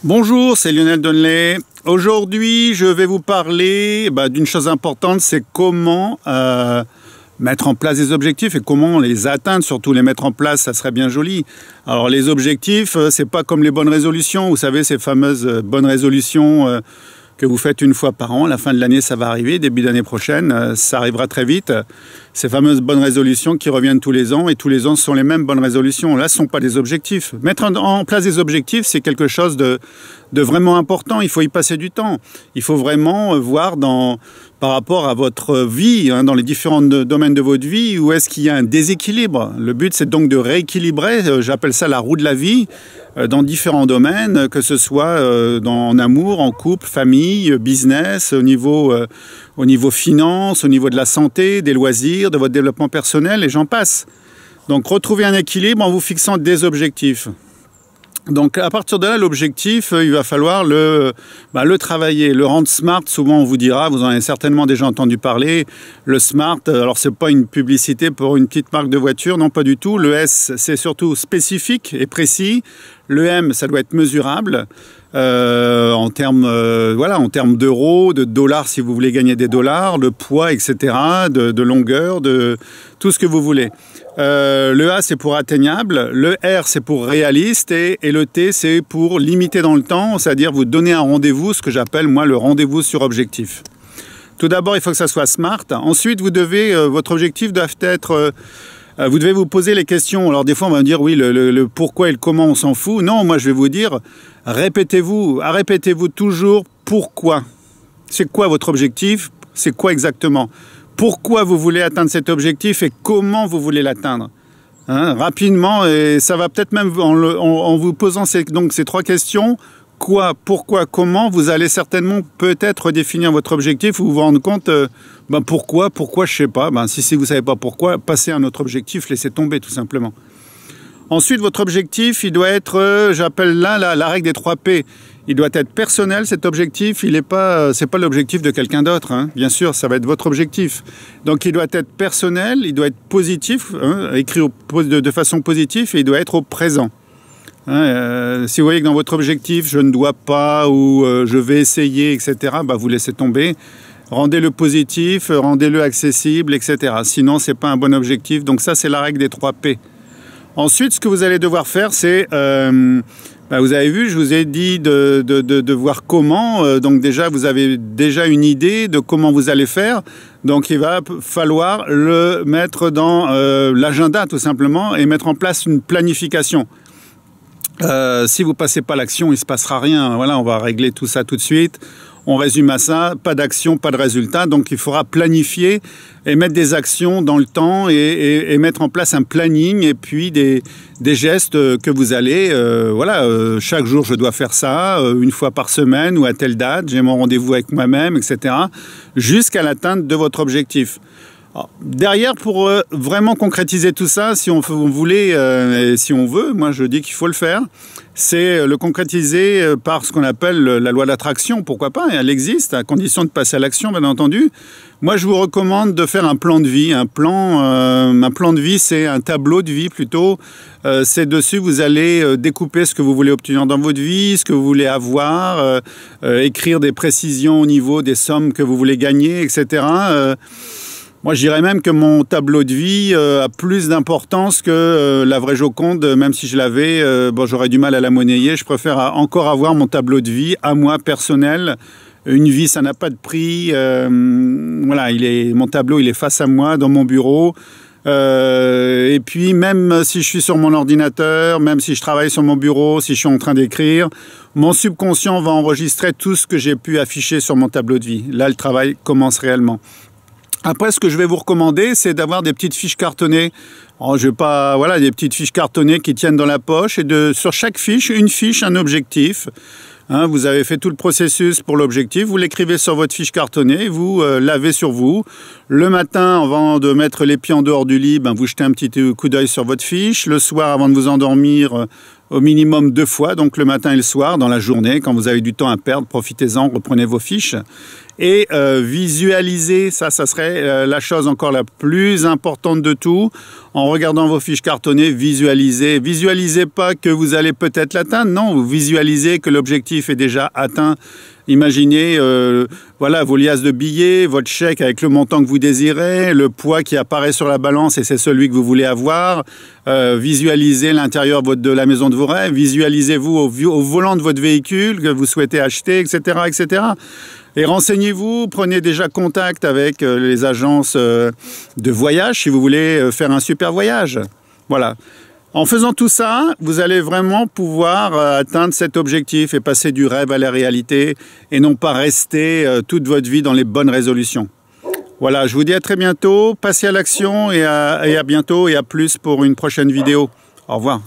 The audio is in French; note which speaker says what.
Speaker 1: Bonjour, c'est Lionel Donnelly. Aujourd'hui, je vais vous parler d'une chose importante, c'est comment mettre en place des objectifs et comment les atteindre, surtout les mettre en place, ça serait bien joli. Alors les objectifs, c'est pas comme les bonnes résolutions, vous savez, ces fameuses bonnes résolutions que vous faites une fois par an. À la fin de l'année, ça va arriver, début d'année prochaine, ça arrivera très vite. Ces fameuses bonnes résolutions qui reviennent tous les ans, et tous les ans, ce sont les mêmes bonnes résolutions. Là, ce ne sont pas des objectifs. Mettre en place des objectifs, c'est quelque chose de vraiment important. Il faut y passer du temps. Il faut vraiment voir par rapport à votre vie, dans les différents domaines de votre vie, où est-ce qu'il y a un déséquilibre. Le but, c'est donc de rééquilibrer, j'appelle ça la roue de la vie, dans différents domaines, que ce soit en amour, en couple, famille, business, au niveau finance, au niveau de la santé, des loisirs, de votre développement personnel, et j'en passe. Donc, retrouver un équilibre en vous fixant des objectifs. Donc, à partir de là, l'objectif, il va falloir le travailler, le rendre smart. Souvent, on vous dira, vous en avez certainement déjà entendu parler, le smart. Alors, c'est pas une publicité pour une petite marque de voiture, non, pas du tout. Le S, c'est surtout spécifique et précis. Le M, ça doit être mesurable. En termes d'euros, de dollars si vous voulez gagner des dollars, le poids, etc., de longueur, de tout ce que vous voulez. Le A, c'est pour atteignable, le R, c'est pour réaliste, et le T, c'est pour limiter dans le temps, c'est-à-dire vous donner un rendez-vous, ce que j'appelle, moi, le rendez-vous sur objectif. Tout d'abord, il faut que ça soit smart. Ensuite, votre objectif doit être... vous devez vous poser les questions. Alors des fois, on va me dire, oui, le pourquoi et le comment, on s'en fout. Non, moi, je vais vous dire, répétez-vous toujours pourquoi. C'est quoi votre objectif? C'est quoi exactement? Pourquoi vous voulez atteindre cet objectif et comment vous voulez l'atteindre? Rapidement, et ça va peut-être même en vous posant ces trois questions, quoi, pourquoi, comment, vous allez certainement peut-être définir votre objectif ou vous rendre compte, pourquoi, je sais pas. Si vous ne savez pas pourquoi, passez à un autre objectif, laissez tomber tout simplement. Ensuite, votre objectif, il doit être, j'appelle là la règle des 3 P. Il doit être personnel, cet objectif. C'est pas l'objectif de quelqu'un d'autre. Bien sûr, ça va être votre objectif. Donc, il doit être personnel, il doit être positif, écrit de façon positive, et il doit être au présent. Si vous voyez que dans votre objectif, je ne dois pas ou je vais essayer, etc., vous laissez tomber. Rendez-le positif, rendez-le accessible, etc. Sinon, ce n'est pas un bon objectif. Donc ça, c'est la règle des 3 P. Ensuite, ce que vous allez devoir faire, c'est... vous avez vu, je vous ai dit de voir comment. Donc déjà, vous avez déjà une idée de comment vous allez faire. Donc il va falloir le mettre dans l'agenda, tout simplement, et mettre en place une planification. Si vous ne passez pas l'action, il ne se passera rien. Voilà, on va régler tout ça tout de suite. On résume à ça, pas d'action, pas de résultat. Donc il faudra planifier et mettre des actions dans le temps et mettre en place un planning et puis des gestes que vous allez, chaque jour je dois faire ça, une fois par semaine ou à telle date, j'ai mon rendez-vous avec moi-même, etc. jusqu'à l'atteinte de votre objectif. Alors, derrière, pour vraiment concrétiser tout ça, si on voulait et si on veut, moi je dis qu'il faut le faire, c'est le concrétiser par ce qu'on appelle la loi d'attraction. Pourquoi pas? Elle existe, à condition de passer à l'action, bien entendu. Moi, je vous recommande de faire un plan de vie. Un plan de vie, c'est un tableau de vie plutôt. C'est dessus, vous allez découper ce que vous voulez obtenir dans votre vie, ce que vous voulez avoir, écrire des précisions au niveau des sommes que vous voulez gagner, etc. Moi, je dirais même que mon tableau de vie a plus d'importance que la vraie Joconde, même si je l'avais, j'aurais du mal à la monnayer. Je préfère encore avoir mon tableau de vie à moi, personnel. Une vie, ça n'a pas de prix. Mon tableau, il est face à moi, dans mon bureau. Et puis, même si je suis sur mon ordinateur, même si je travaille sur mon bureau, si je suis en train d'écrire, mon subconscient va enregistrer tout ce que j'ai pu afficher sur mon tableau de vie. Là, le travail commence réellement. Après, ce que je vais vous recommander, c'est d'avoir des petites fiches cartonnées. Alors, des petites fiches cartonnées qui tiennent dans la poche et sur chaque fiche, une fiche, un objectif. Vous avez fait tout le processus pour l'objectif, vous l'écrivez sur votre fiche cartonnée, vous l'avez sur vous. Le matin, avant de mettre les pieds en dehors du lit, vous jetez un petit coup d'œil sur votre fiche. Le soir, avant de vous endormir, au minimum 2 fois, donc le matin et le soir, dans la journée, quand vous avez du temps à perdre, profitez-en, reprenez vos fiches. Et visualiser, ça serait la chose encore la plus importante de tout. En regardant vos fiches cartonnées, visualisez. Visualisez pas que vous allez peut-être l'atteindre. Non, vous visualisez que l'objectif est déjà atteint. Imaginez voilà, vos liasses de billets, votre chèque avec le montant que vous désirez, le poids qui apparaît sur la balance et c'est celui que vous voulez avoir. Visualisez l'intérieur de la maison de vos rêves. Visualisez-vous au volant de votre véhicule que vous souhaitez acheter, etc., etc. Et renseignez-vous, prenez déjà contact avec les agences de voyage si vous voulez faire un super voyage. Voilà. En faisant tout ça, vous allez vraiment pouvoir atteindre cet objectif et passer du rêve à la réalité et non pas rester toute votre vie dans les bonnes résolutions. Voilà, je vous dis à très bientôt, passez à l'action et à bientôt et à plus pour une prochaine vidéo. Au revoir.